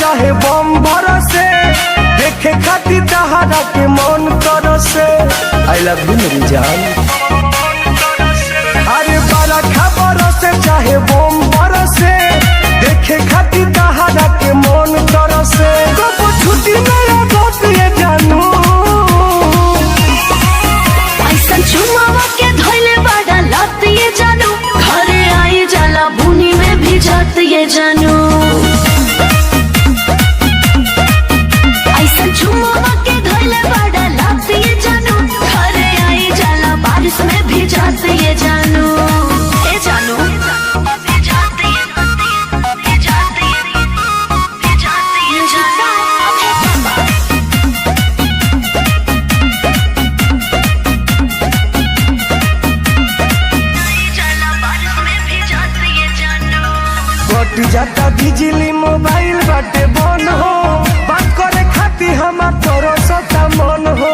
चाहे बम भरोसे देखे खातिर दहाड़ा के मन करसे। आई लव यू मेरी जान। अरे बारा खबर से चाहे बम भरोसे देखे खातिर दहाड़ा के मन करसे। कब छुट्टी मेरा दोस्त ये जानू ऐसा चुमावा के धोइले बड़ा लत ये जानू। घरे आई जाला बुनी में भी जात ये जानू। चुमावा के धोइले बड़ा लत ये जानू। घरे आई जाला बारिश में भी जात ये जानू। ए जानू कट जाता बिजली मोबाइल बाटे बन हो। बात करे खातिर हमार तोरो सता मन हो।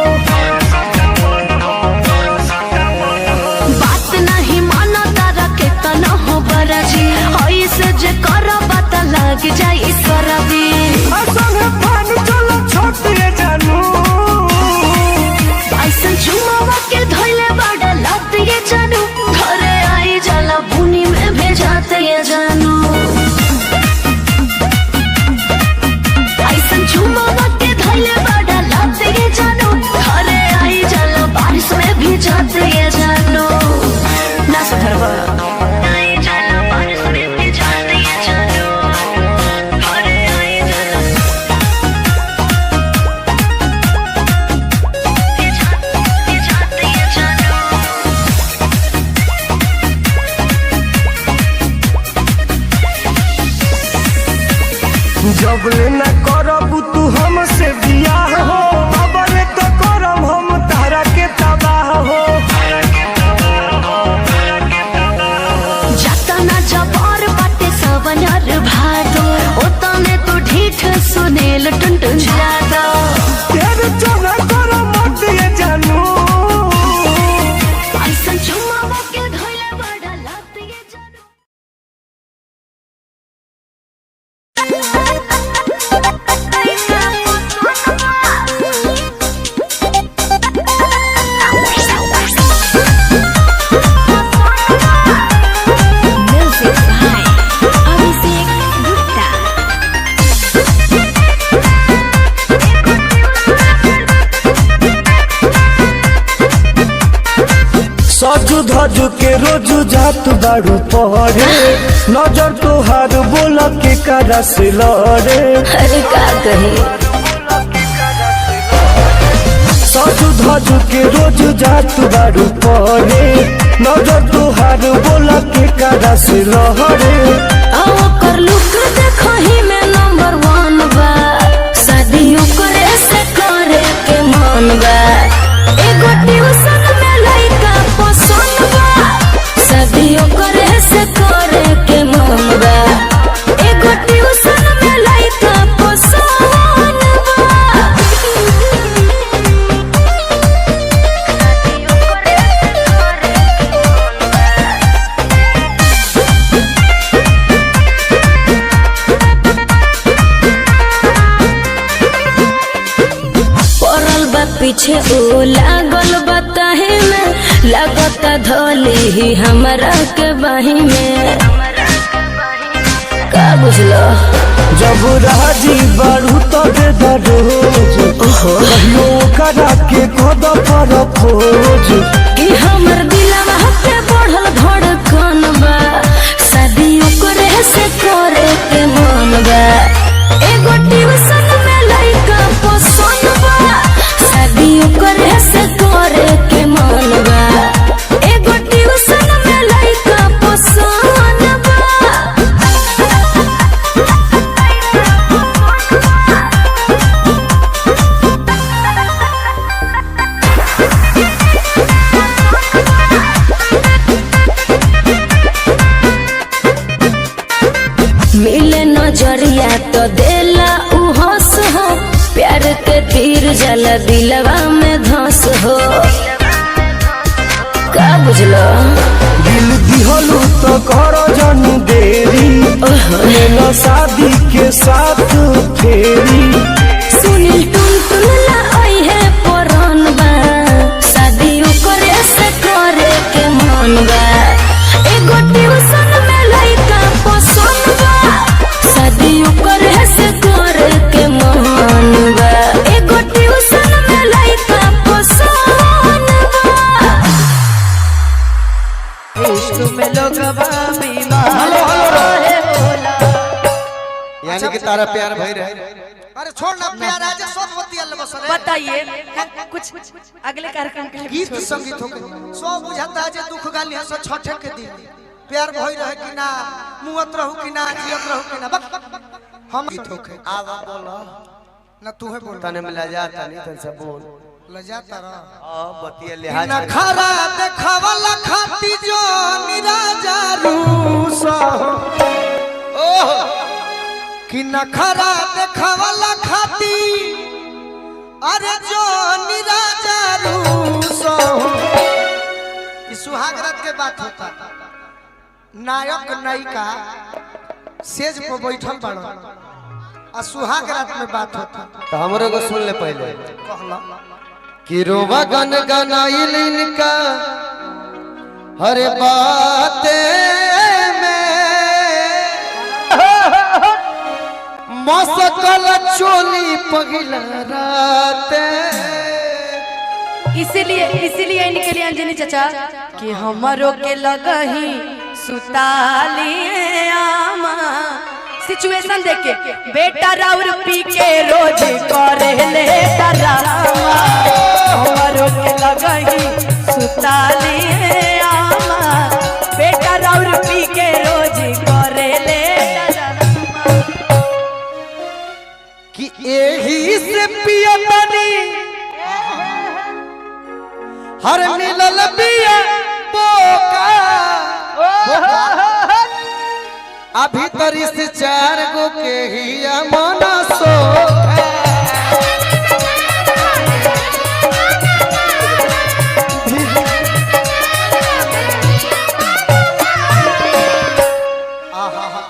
बात नहीं मानो तारा के तना हो बराजी। ऐसे जे करो बात लग जाई सरदी। असंग पानी चलो छोट ये जानू। ऐसा चुमावा के धोइले बड़ा लत ये जानू। घरे आई जाला बुनी में भेजाते ये जानू। चुमावा के धोइले बड़ा लत ये जानू। घरे आई जाला बारिश में भी जाते ये जानू। ना सुधरवा आई जाला बारिश में भी जाते ये जानू। घरे आई जाला भी जाते ये जानू। जब ले न करबू तू हमसे बियाह हो। अबले तो करम हम तारा के तबाह हो। जाता ना जबर बाटे सवनर भादो। ओतने तो ढीठ सेठ सुनील टुनटुन यादव तेरे चोरा करो मत ये जानू ऐसा चुम्मा के धोइले बड़ा लात ये जानू सजू धजू के रोजू जात बाड़ू पड़े नजर तोहार बोल के करा से लड़े अरे का कहे सजू धजू के रोजू जात बाड़ू पड़े नजर तोहार बोल के करा से लड़े आओ कर लुक देखो ही में नंबर 1 बा शादियों करे से करे के मन बा एगो ट्यूशन में लइका पसंद बा शादियों करे से करे के मन बा एगो ट्यूशन में लइका पसंद बा शादियों करे से करे के मन बा पड़ल बा पीछे ओ लागल बताहे में लगता धोली ही हमरा के बाही में का बुझलो जब राजी बाड़ू तो दे दरोज कहियो करा के कद पर खोज कि हमर दिलवा पे बढ़ल धड़कन बा शादियों करे से करे के मन बा एगो ट्यूशन में लइका पसंद बा शादियों करे से करे के मन बा एगो ट्यूशन में लइका पसंद बा मिले नजरिया तो देला उ हंस हो प्यार के तीर जल दिलवा में धंस हो का बुझलो दिल दिहलू तो करो जन देरी लेना शादी के साथ फेरी सुनील टुनटुन ला आई है पुरान बा शादियों करे से करे के मन बा एगो ट्यूशन में लइका पसंद बा शादियों करे से करे के मन बा एगो ट्यूशन में लइका पसंद बा इश्क में लोगवा बीमार है बोला यानी कि तारा प्यार भई रहे। अरे छोड़ ना प्यार आज सब होती है बस रे। बताइए कुछ अगले कार्यक्रम के लिए गीत संगीत हो गए सब बुझाता है जे दुख गाली हंस छठे के दिन प्यार भई रहे कि ना मुअत रहू कि ना जियत रहू कि ना हम गीत हो के आवा बोलो ना तू है बोल तने में लजा तनी तन से बोल लजाता रह आ बतिया लिहाज ना खरा देखावला खाती जो निराजा रूस ओह कि न खरा देखावला खाती अरे जो निराजा रूस सुहाग रात के बात होता नायक नायिका सेज पर बैठल बाड़ो आ सुहाग रात में बात होता तो हमरो को सुन ले पहले कहला कि रोवा गन गनाइल इनका हर बाते में मसकल चोली पगला राते इसीलिए इनके लिए अंजनी चचा कि हमरो के लगही सुताली आमा सिचुएशन देख के बेटा राउर पी के रोज करे ले डरामा हमरो के लगही सुताली आमा बेटा राउर पी के रोज करे ले डरामा कि एही से पिया तनी हर मिलल बिया बोका अभी तरी नौकरी से 4 गो के हिया मना सो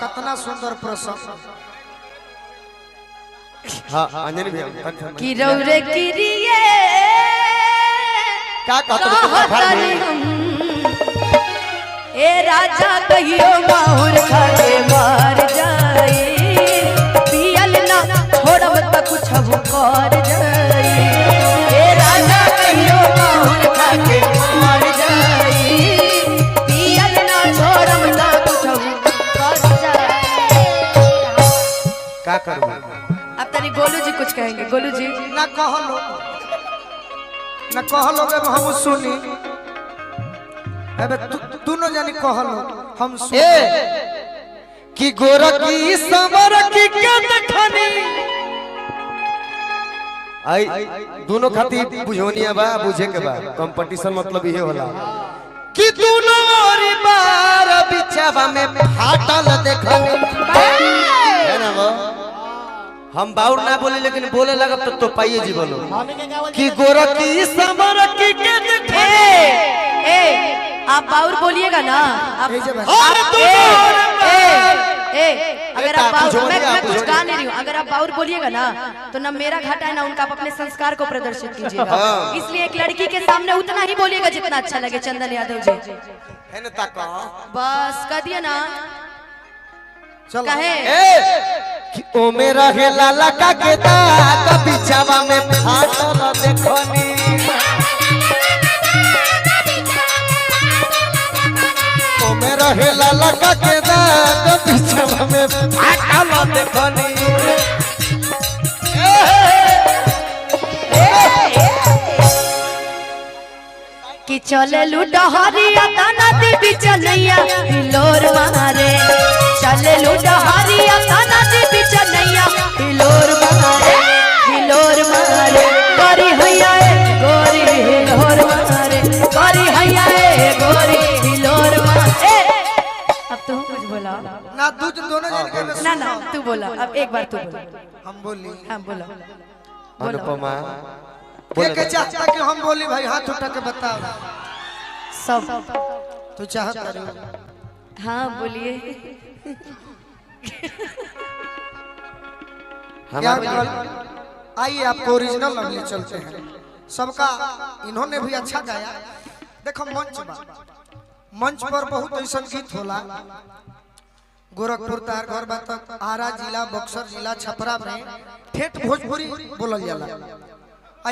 कितना सुंदर प्रसंग। हाँ अंजनी भैया कि रौरे किरिए का कहतनी हम ए राजा कहियो माहुर खाके मार जाई पियल ना छोड़ब त कुछ अब कर जाई ए राजा कहियो माहुर खाके मार जाई पियल ना छोड़ब त कुछ अब कर जाई। का करूं अब तनी गोलू जी कुछ कहेंगे। गोलू जी ना कहलो अब हम सुनी। अबे दोनों जानी कहलो हम सुनी। कि गोरकी समरकी के देखनी आई दोनों खातिर बुझोनिया बा बुझे के बा कंपटीशन मतलब ये होला कि दोनों और बार बिछावा में फाटल देखनी है ना वो हम बाउर ना बोले लेकिन बोले लगब तो पाइए जी बोलो कि गोरकी समरकी के देखनी आप बाउर बोलिएगा ना आप अगर आप बाउर मैं कुछ गा नहीं रही हूँ। अगर आप बाउर बोलिएगा ना तो ना मेरा घाटा है ना उनका। आप अपने संस्कार को प्रदर्शित कीजिएगा। इसलिए एक लड़की के सामने उतना ही बोलिएगा जितना अच्छा लगे। चंदन यादव जी है ना ताका बस कह दिया ना चलो कहे कि ओ मेरा हे लाला का के दाग बिछावा में फाटल देखनी ओ मेरा हे लाला का के दाग बिछावा में फाटल देखनी कि चले लुडहरिया ताना दी बिचनैया हिलोर मारे चले लुडहरिया ताना दी बिचनैया हिलोर मारे करी हैया ए गोरी हिलोर मारे करी हैया ए गोरी हिलोर मारे। अब तू कुछ बोला ना दोनों जानी के ना ना तू बोला। अब एक बार तू बोला। हम बोली। हाँ बोला अनुपमा के चाहता कि हम बोली भाई हाथ उठा के बताओ सब तू चाहता रही। हाँ बोलिए। क्या आइए आपको ओरिजिनल लवली चलते हैं। सबका इन्होंने भी अच्छा गाया। देखो मंच पर बहुत ऐसा गीत होला। गोरखपुर तार घर बात आरा जिला बक्सर जिला छपरा में ठेठ भोजपुरी बोलल जाला।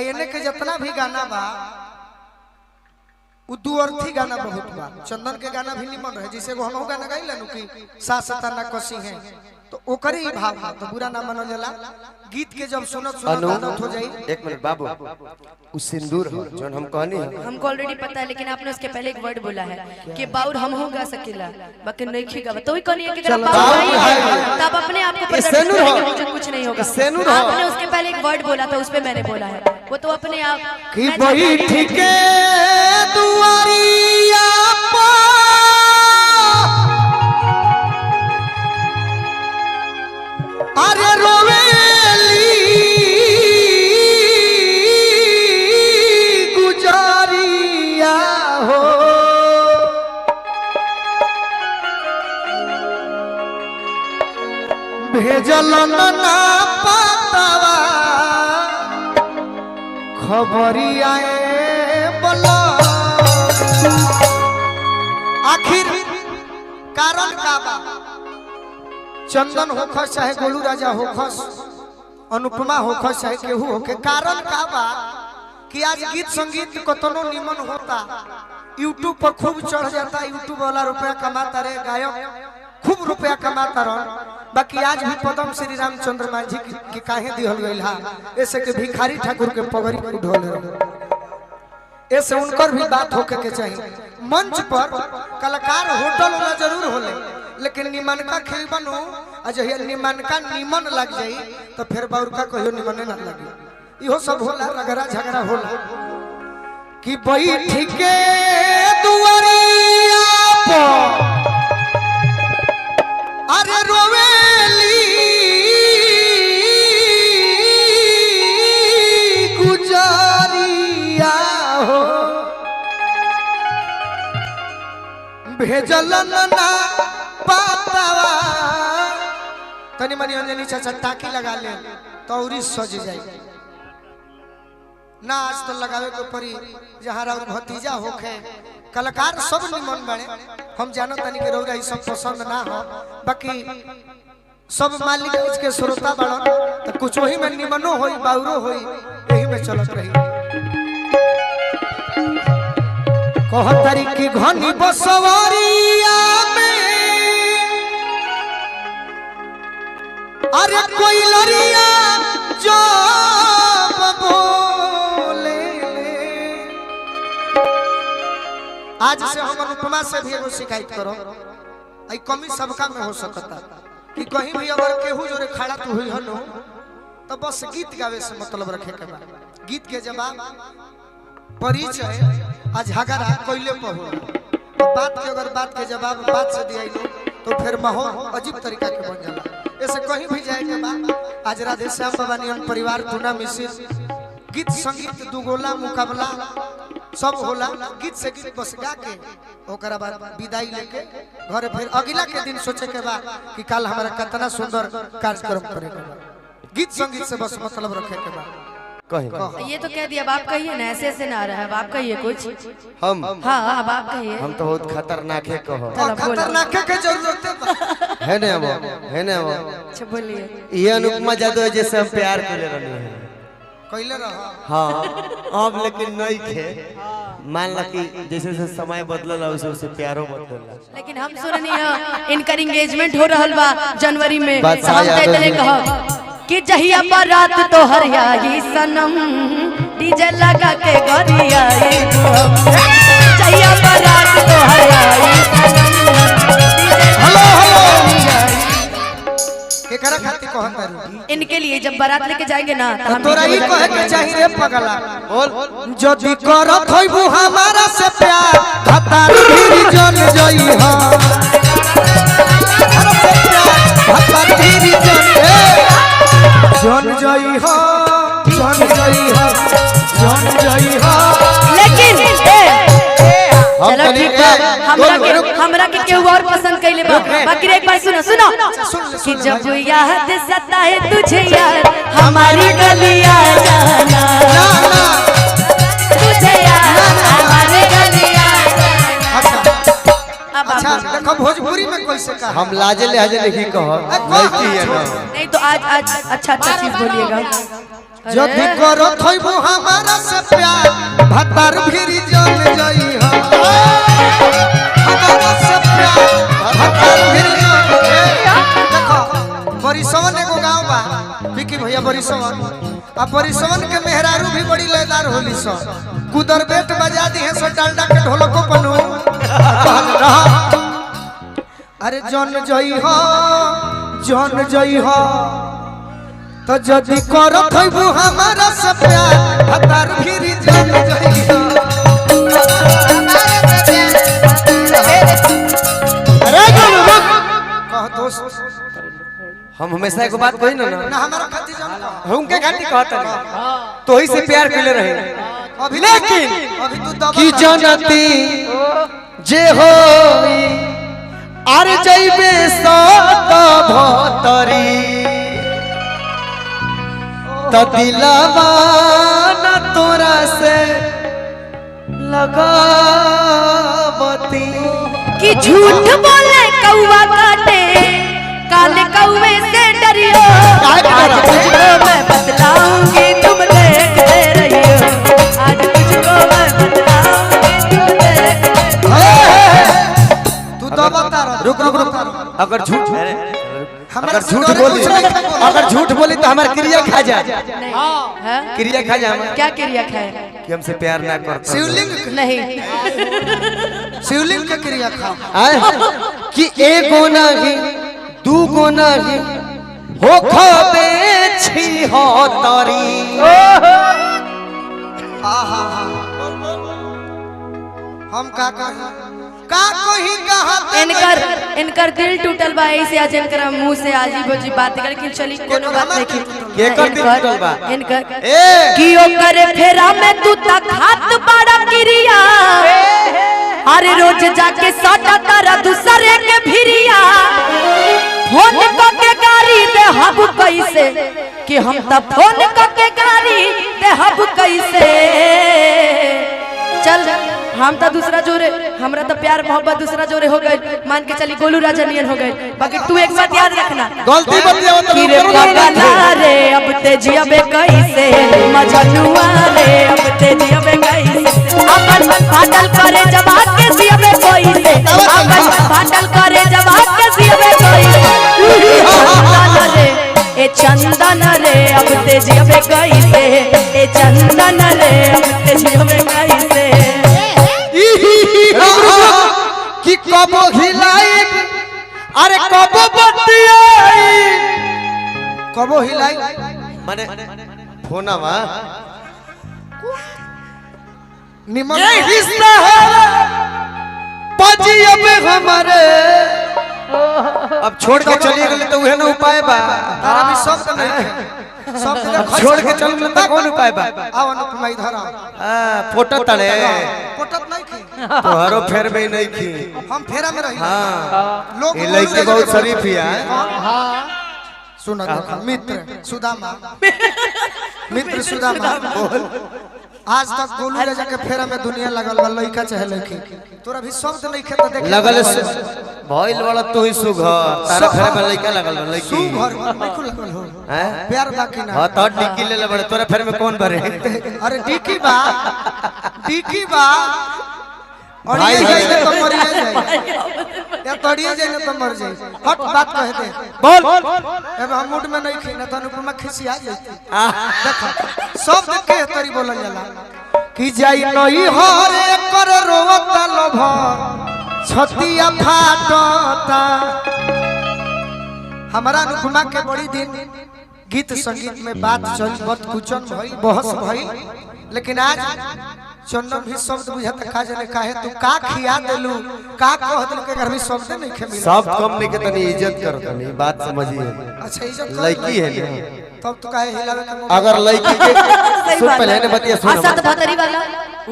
एने के जितना भी गाना बा उ दू अर्थी गाना बहुत बा। चंदन के गाना भी निमन रहे। जैसे वो हम गाना गाइला नु कि सासता ना कसी है तो ओकरे ही भाव बा तो बुरा ना मानल जाला। गीत के जब सुनत आदत हो जाई। एक मिनट बाबू उस सिंदूर हो जोन हम कहनी है हमको ऑलरेडी पता है लेकिन आपने उसके पहले एक वर्ड बोला है कि बाउर हम हो गा सकेला बाकी नहीं खीगा तो ही कहनी है कि अगर बाउर नहीं है तब अपने आप को प्रदर्शित करेंगे मुझे कुछ नहीं होगा। आपने उसके पहले एक वर्ड बोला था उस पे मैंने बोला है वो तो अपने आप कि बैठ के दुआरिया अरे रोवेली गुजारिया हो भेजल ना पातावा खबरिया बोला आखिर कारण का बा? चंदन होखस चाहे गोलू राजा होखस अनुपमा होखस चाहे केहू होके कारण का बा कि आज गीत संगीत कतनो निमन होता यूट्यूब पर खूब चढ़ जाता। यूट्यूब वाला रुपया कमाता रे गायक खूब रुपया कमाता रह। बाकी आज भी पदम श्री रामचंद्र मांझी के काहे दिहल गइल हा ऐसे के भिखारी ठाकुर के पगड़ी पर ढोल रहे। ऐसे उनकर भी बात होके के चाहिए। मंच पर कलाकार होटल वाला जरूर होले लेकिन निमन का खेल बनो अजहिया निमन का निमन लग जाई तो फिर बाउरका कहियो निमन ना लगे। इहो सब होला रगड़ा झगड़ा होला कि बैठ के दुआरिया पर अरे रोवे तनी मनी अंजनी चाचा टाकी लगा ले तो औरी सज जाए ना आज तो लगावे के परी जहाँ राउर भतीजा होखे कलाकार सब निमन बने हम जानो तनी के रौरा ई सब पसंद ना हो बाकी सब मालिक के श्रोता बड़न तो कुछ वही में निमनो होई बाउरो होई यही में चलत रही कह तारी की घनी बसवरिया में अरे कोई लरिया जो बोले आज से हम अनुपमा से भी एगो शिकायत करो आई कमी सबका में हो सकता कि कहीं भी अगर केहू जोरे खड़ा तू हुई हनो तो बस गीत गावे से मतलब रखे के बा गीत के जवाब परिचय आज झगड़ा कोइले पर हो तो बात के अगर बात के जवाब बात से दिया लो तो फिर माहौल अजीब तरीका के बन जाला ऐसे कहीं भी जाए के बाद आज राधे श्याम बाबा नियन परिवार टूना मिसिस गीत संगीत दुगोला मुकाबला सब होला गीत से गीत बस गा के ओकरा बाद विदाई लेके घरे फिर अगला के दिन सोचे के बा कि कल हमारा कितना सुंदर कार्यक्रम करेगा गीत संगीत से बस मतलब रखे के बा ये तो कह दिया बाप कहिए ना ऐसे ऐसे ना रहा बाप कहिए कुछ हम हाँ बाप कहिए हम तो बहुत खतरनाक है कहो खतरनाक के जरूरत है ना वो है ना वो अच्छा बोलिए ये अनुपमा जादव जैसे हम प्यार कर ले रहे हैं कइले रहा हाँ अब लेकिन नहीं थे मान ला कि जैसे जैसे समय बदलला वैसे वैसे प्यारो बदलला लेकिन हम सुननी है इनकर एंगेजमेंट हो रहल बा जनवरी में बादशाह हम यादव तले जी। कह कि जहिया बारात तो हरियाई सनम डीजे लगा के गरियाई जहिया बारात तो हरियाई हेलो केकरा खाती कहत बारू इनके लिए जब बारात लेके जाएंगे ना तो हम तोरा ई डीजे कहे के चाहिए रे पगला बोल जदी करत होइबू हमारा से प्यार खतर फिर जन जई हो हमारा से प्यार खतर फिर जन जई हो जन जई हो जन जई हो लेकिन चलो ठीक है हमरा के केहू और पसंद कैले बा बाकी एक बार सुनो कि जब याद सताए तुझे यार हमारी गलियां जाना तुझे यार हमारी गलियां अब अच्छा देखो भोजपुरी में कैसे कहा हम लाजे लहजे नहीं कहो लड़की है ना नहीं तो आज अच्छा चीज बोलिएगा जदी करत होइबू हमारा से प्यार भतर फिर जन जई हो हमारा से प्यार भतर फिर देखो बरिसवन एगो गांव बा विकी भैया बरिसवन आ बरिसवन के मेहरारू भी बड़ी लयदार होली सो कुदर बेट बजा दी है सो डालडा के ढोलको पनु अरे जन जई हो तो जदी करत होइबू हमारा से प्यार भतर फिर जन जई हो अरे कह दोस्त हम हमेशा एक बात कही ना ना हमारा खाती जान हम के घाटी कहता नहीं तो ही से प्यार कैले रहे अभी लेकिन अभी तू दबा की जनती जे हो अरे जइबे सत भतरी त दिलवा न तोरा से लगावती कि झूठ बोले कौवा काटे काले कौवे से डरियो आज तुझको मैं बतलाऊंगी तुम देखते रहियो आज तुझको मैं बतलाऊंगी तुम देखते तू दबा तारा रुक अगर झूठ हमरा अगर झूठ से बोली कुछ नहीं बोला। अगर झूठ बोली तो हमारे क्रिया खा जाए हैं क्रिया खा जाए क्या क्रिया खाए कि हमसे प्यार ना करता शिवलिंग नहीं शिवलिंग के क्रिया खा आए कि एगो नहीं दूगो नहीं हो खबे छी हो तरी आहा हम का कही कहा इनकर दिल टूटल बा ऐसे आज इनकर मुंह से अजीब अजीब बात कर लेकिन चली कोनो बात नहीं केकर दिल टूटल बा? इनकर ए कि ओ करे फेरा में तू तक हाथ बड़ा क्रिया अरे रोज जाके साटा तारा दूसरे के भिरिया फोन को के गाड़ी दे देहब कैसे कि हम त फोन करके गाड़ी देहब कैसे चल हम तो दूसरा जोरे हमरा तो प्यार मोहब्बत दूसरा जोरे हो गए मान के चली गोलू राजा नियन हो गए बाकी तू एक बात याद रखना गलती बतियाओ तो कि रे पगला रे अब ते जियबे कैसे मजनुआ रे अब ते जियबे कैसे अपन फाटल करे जवाब के जियबे कैसे अपन फाटल करे जवाब के जियबे कैसे ए चंदन रे अब ते जियबे कैसे ए चंदन रे अब ते जियबे कैसे कि कबो हिलाई अरे कबो बतियाई कबो हिलाई माने फोनवा निमन ये हिस्सा है पाजी अब हमारे अब छोड़ के चलिए गए तो उहे ना उपाय बा तारा भी सब नहीं सब अब छोड़ के चल गए तो कौन उपाय बा आओ अनुपमा इधर आओ हां फोटो तड़े पोटत नहीं की तोहरो फेर में नहीं की हम फेरा में रही हां लोग ये लड़की बहुत शरीफ है हां सुना देखो मित्र सुदामा मित्र सुदामा बोल आज तक गोलू राजा के फेरा में दुनिया लगल बा लइका चाहे लड़की तोरा भी शब्द नहीं खेत देख लगल भइल वाला तू ही सुघर तारा फेर में लड़का लगल बा लड़की तू घर नहीं खुल लगल हो हैं प्यार बाकी ना हां तो डिक्की ले ले बड़े तोरा फेर में कौन भरे अरे डिकी बा और ये जाइए तो मर जाए या तोड़िए जाइए तो मर जाए हट बात कह दे बोल अब हम मूड में नहीं खीना तो अनुपमा खिसिया जाती देखो सब देख के तरी बोलल जाला कि जाई नई हरे कर रोवता लभर छतिया फाटता हमारा अनुपमा के बड़ी दिन गीत संगीत में बात चल बहुत कुचन भई बहस भई लेकिन आज चंदन भी शब्द बुझाता का जाने काहे तू का खिया देलू का कह देलू के घर में शब्द नहीं खे मिला सब कम नहीं के तनी इज्जत कर तनी बात समझिए अच्छा इज्जत कर लड़की है ना तब तो काहे हिलावे का अगर लड़की के सुन पहले ने बतिया सुन असद भतरी वाला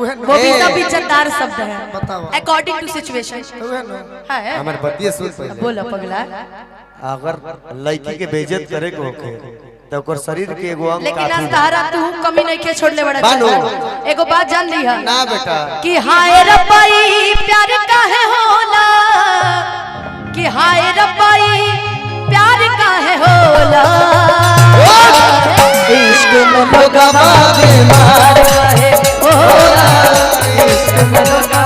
उहे वो भी सब इज्जतदार शब्द है बताओ अकॉर्डिंग टू सिचुएशन उहे न है हमार बतिया सुन पहले बोलो पगला अगर लड़की के बेइज्जत करे को होखे तो ओकर शरीर के एगो अंग लेकिन आज काफी तहरा तू कमी नहीं के छोड़ले बड़ा बानो। एगो बात जान ली है ना बेटा कि हाय रब्बाई प्यार काहे होला कि हाय रब्बाई प्यार काहे होला इश्क में लोगवा बीमार काहे होला इश्क में लोगवा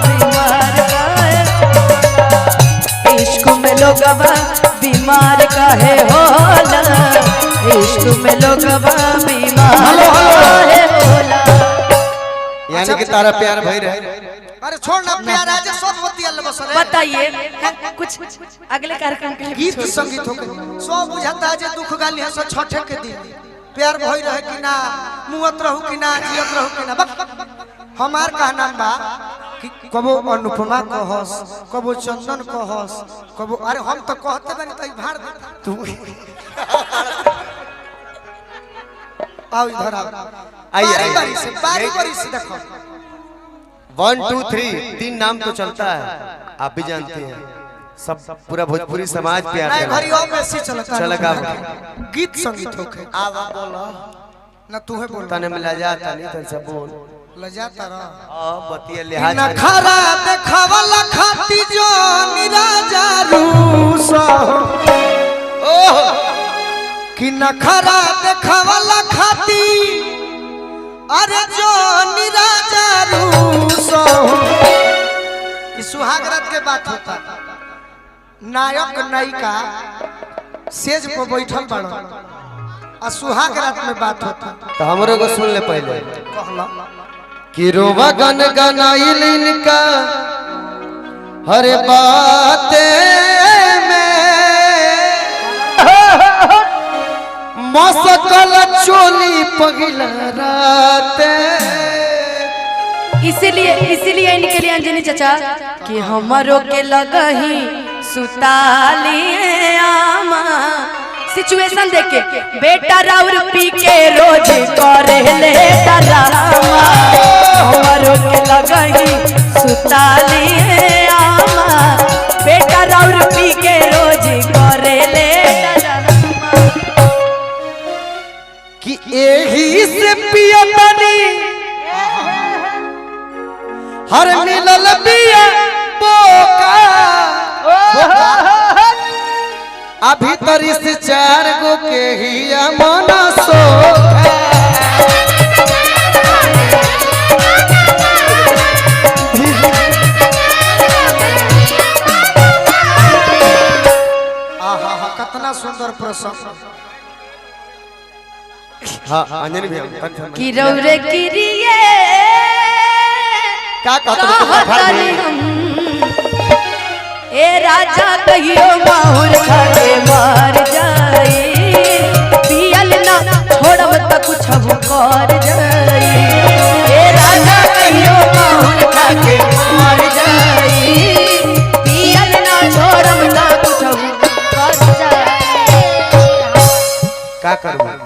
बीमार काहे इश्क में लोगवा बीमार काहे होला इश्क में लोगवा बीमार काहे होला यानी कि तारा प्यार भई रहे अरे छोड़ ना प्यार आज सब बतिया ले बस रे बताइए कुछ अगले कार्यक्रम के लिए गीत संगीत हो गए सब बुझाता है जे दुख गाली है सो छठे के दिन प्यार भई रहे कि ना मुअत रहू कि ना जियत रहू कि ना बक हमार कहना बा कि कबो अनुपमा कहस कबो चंदन कहस कबो अरे हम तो कहते बनी त भार दे तू आओ इधर आओ आइए, बारी से बारी से देखो 1 2 3 तीन नाम तो चलता है आप भी जानते हैं सब पूरा भोजपुरी समाज प्यार नहीं करता घरी और मैसी चलता चल का गीत संगीत होके आवा बोलो ना तू है बोल तने मिला जाता नहीं तन सब बोल लजाता रह आ बतिया लिहाज न खरा देखावला खाती जो निराजा रूस ओह कि न खरा देखावला खाती अरे जो निराजा रूस इस सुहागरात के बात होता नायक नायिका सेज पर बैठल बाड़ो आ सुहागरात में बात होता तो हमरो को सुन ले पहले कहला कि रोवा गन गनाइल इनका हर बाते में मसकल चोली पगला राते इसीलिए इनके लिए अंजनी चचा कि हमारो के लगही सुताली आमा सिचुएशन देख के बेटा राउर पी के रोज करे ले डरामा हमारो के लगही सुताली आमा बेटा राउर पी के रोज करे ले डरामा चार गो के हिया मन सोखा कितना सुंदर प्रसंग। हाँ अंजनी भैया कि रौरे किरिए क्या कहतनी हम ए राजा कहियो माहुर खाके मार जाई पियल ना छोड़ब त कुछ कर जाई ए राजा कहियो माहुर खाके मार जाई पियल ना छोड़ब त कुछ कर जाई क्या करूँ